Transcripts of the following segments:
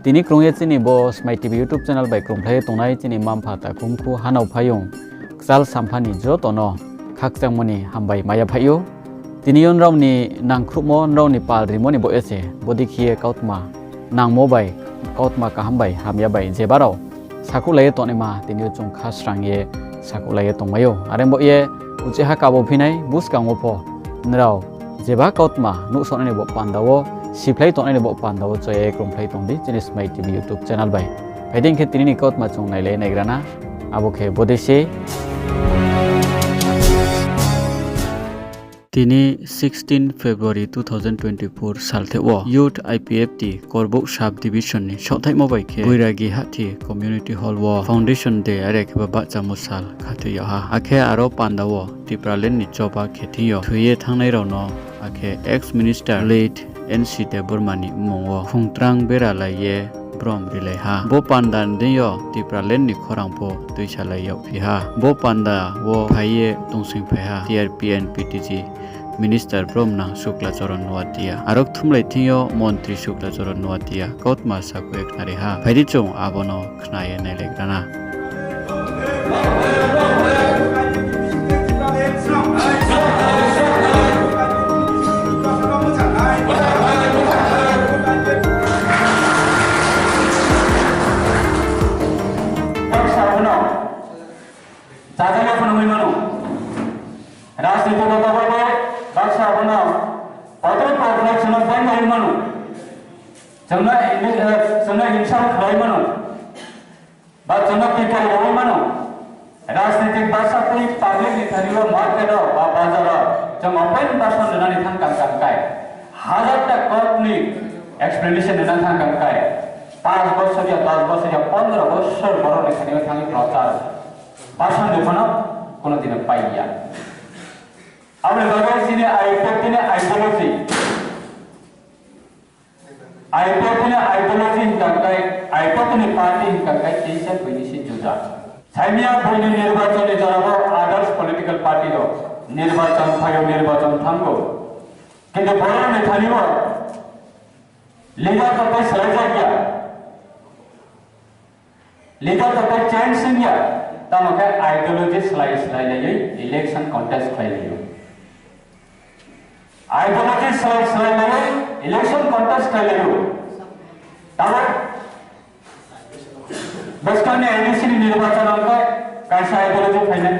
তিনি ক্রংয়ে চিনি ব স্মাই টিভি ইউটিউব চ্যানেল বাই ক্রংফ্লাই তংনাই চিনি মামফাতা কুমখু হানাও ফায়ং জাল সামফানি যতনো খাকচাংমনি হামবাই মায়া ফাইও তিনি অনরাवनि नांख्रुमो अनरावनि पाल रिमोनि बो एसे बदिखिए काउतमा नांमो बाय काउतमा काहामबाय हामियाबाय जेबाराव साकुलाये तनेमा तिनि जों खास्रांगे साकुलाये तंमायो आरेमबो ये उचेहा काबो फिनाय बुसकांगोफो नराव जेबा काउतमा नुसननि बो पान्दावो सिफ्लाय तनेनि बो पान्दावो चये क्रमफ्लाय तंदि जिनिस माइ टिभि यूट्यूब चैनल बाय फाइदिंखे तिनि काउतमा जों नायले नायग्राना आबोखे बदेसे তিনি 16 ফেব্রুয়ারি 2024 সালতে ও ইউথ আইপিএফটি করবো সাব ডিভিশননি সথাই মবাইকে বৈরাগী হাতি কমিউনিটি হল ও ফাউন্ডেশন দে আরে কেবা বাচ্চা মুসাল খাথিয়া হা আখে আরো পান্দাও টিপ্রালেন নিচবা খেথিয় থুয়ে থাংনাই রানো আখে এক্স মিনিস্টার লেট এনসি দে বর্মানি মঙ্গ খুংত্রাং বেরালাইয়ে ब्रम रिले हा बो पांडा दियो टिप्रालेन नि खरांपो दुइसालायाव फिहा बो पांडा वो फाइये तंसिं फाइहा टीआरपीएन पीटीजी मिनिस्टार ब्रह्मनां शुक्लाचरण नवातिया आरक थुमलाय थियो मन्त्री शुक्लाचरण नवातिया कौतमा साकु एकनारि हा फाइदि चों आबनो खनाये नायलेग्राना जोंना हिंसा खालामो बा जोंना people खालामो राजनीतिक बासाफोरनि पाब्लिक निथानिबो मार्केटआव बा बाजाराव जों अपेन भाषण होनानै थांखांखाय हाजारटा कर्टनि एक्सप्लेनेशन होनानै थांखांखाय 5 বছরিয়া 10 বছরিয়া 15 বছর বড় নিখানিও থাকি প্রচার ভাষণ দেখানো কোনোদিন পাইয়া আমরা বাগাইছিনে আইপেটিনে আইডিওলজি आइडियोलॉजी हिंकाय आइडियोलॉजी पार्टी हिंकाय तेईसे बैनिसे जुदा साइमिया बैनि निर्वाचन जराबो आदर्श पॉलिटिकल पार्टी दो निर्वाचन फायो निर्वाचन थांगो किंतु बरो नेथानिबो लीडर तो सलाजा गया लीडर तो चेंज सिंगिया तमके आइडियोलॉजी स्लाइस लाइले इलेक्शन कॉन्टेस्ट खाइलियो आइडियोलॉजी स्लाइस लाइले इलेक्शन कॉन्टेस्ट खाइलियो तावर बसकाने एडीसी निर्वाचन अंक कैसा आइडियोलॉजी फाइनल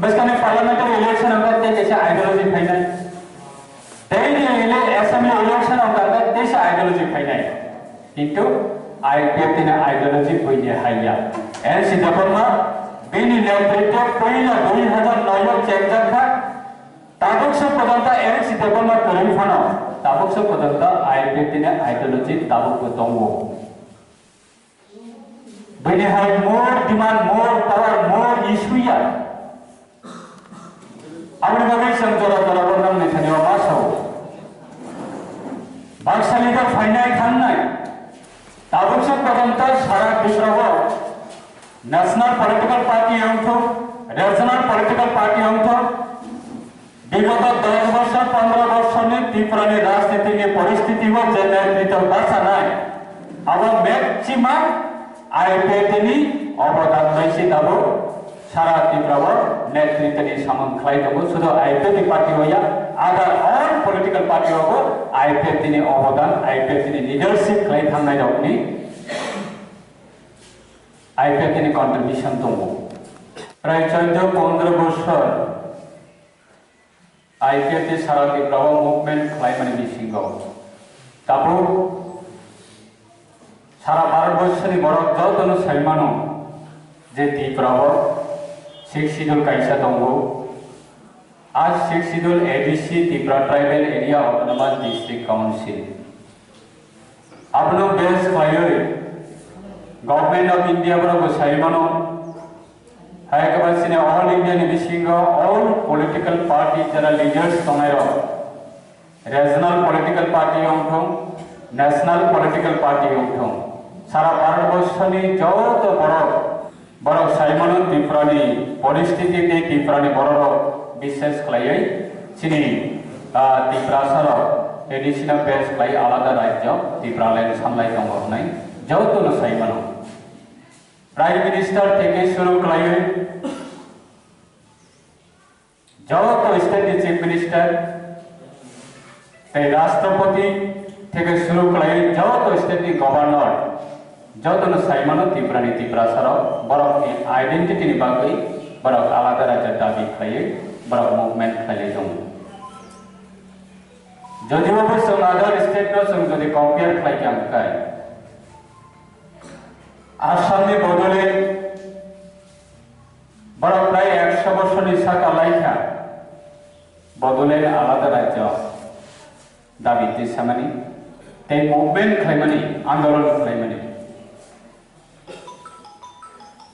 बसकाने पार्लियामेंट्री इलेक्शन अंक ते कैसा आइडियोलॉजी फाइनल तेनी इले असेंबली इलेक्शन अंक तेसा आइडियोलॉजी फाइनल किंतु आईपीएफ ने आइडियोलॉजी बयने हाया एनसी गवर्नमेंट बेनि नेतृत्व पहिला 2009 चेक जाखा ताबुकसो पर्यंत एनसी गवर्नमेंट करिफानो ताबुकसो पर्यंत आईपीएफ ने आइडियोलॉजी ताबुक दंगो बेनि हाय more demand more power more इशुया आबनि बागै जों जरा जरा बरनाम नेथानियाव मा साव बाक्सालिदा फाइनाय थांनाय ताबुकसो पर्यंत सारा बिसराव नेशनल पॉलिटिकल पार्टी अंतो रीजनल पॉलिटिकल पार्टी अंतो विगत 10 वर्ष 15 वर्षनि त्रिपुरानि राजनीतिनि परिस्थितिखौ जे नेतृत्व बासानाय अब मैक्सिमाम आईपीएफनि अबदान रहिसि दाबो सारा त्रिपुराव नेतृत्वनि सामंख्लाय दङ शुद्ध आईपीएफ पार्टी होया आदार ऑल पॉलिटिकल पार्टी होबो आईपीएफनि अबदान आईपीएफनि लीडरशिप खालाय थांनाय दंनि आईपीएफनि कंट्रीब्यूशन दङ प्राय 14-15 বছর आईपीएफ सारा त्रिपुराव मुभमेंट खालामनाय बिसिङाव दाबो सारा भारतवर्षनि बरफ जतनो साइमानो जे त्रिपुराव 6 शिड्यूल कायसा दंगो आज 6 schedule ADC Tripura tribal area autonomous district council आपनो बेस खायो गवर्नमेंट ऑफ इंडिया बराबर साइमानो हायकबासिने ऑल इंडिया नि बिसिङाव ऑल पॉलिटिकल पार्टी जरा लीडर्स दंनायो रीजनल पॉलिटिकल पार्टी अंथों नेशनल पॉलिटिकल पार्टी अंथों सारा भारतवर्षनि जत बरफ साइमानो त्रिपुरानि परिस्थिति त्रिपुरानि बरफ विशेष खालायै चिनि त्रिपुरा साराव एडिशनल बेस खालाय आलादा राज्य त्रिपुरा लैंड सामलाय दङ होननाय যত সাইমানো প্রাইম মিনিস্টার থেকে শুরু করে যত স্টেটের চিফ মিনিস্টার এই রাষ্ট্রপতি থেকে শুরু করে যত স্টেটের গভর্নর যত সাইমানো ত্রিপুরানি ত্রিপুরা সারাव বরক আইডেন্টিটিनि बागै বরক আলাদা রাজ্যের দাবি খাইয়ে বরক মুভমেন্ট খাইয়ে दं যদিও जों আদার স্টেটनो जों যদি কম্পেয়ার খাইखांखाय आसामनि बड'लेण्ड বরক প্রায় 100 বছরनि साका लाइखा बड'लेण्ड आलादा राज्य दाबि दिसामानि ते मुभमेन्ट खालामनानै आन्दोलन खालामनानै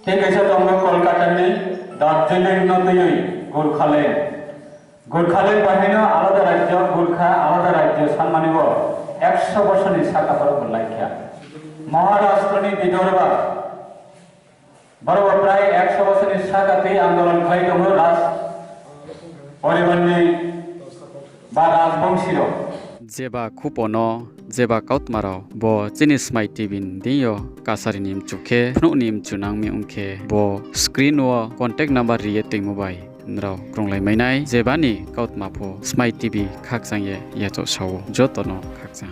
ते कैसा दङ कलकातानि दार्जिलिं नदैयै गुरखालेण्ड बाहायनो आलादा राज्य गुरखा आलादा राज्य सानमानिबो 100 বছরनि साकाफोरखौ लाइखा महाराष्ट्रनि विदर्भा बरं प्राय 100 বছরनि साकाते आन्दोलन खालामदोंमोन राज परिबननि बा राजबंशीर जेबा खुपनो जेबा काउटमाराव बो चिनिस माइ टिबिन दियो कासारि निम चुखे फनु निम चुनां मी उनखे बो स्क्रीन व कॉन्टेक्ट नंबर रिये टिमुबाई नराव क्रोंलाय मैनाय जेबानि काउटमाफो स्माइ टिबि खाकजांये यातो सावो जतनो खाकजा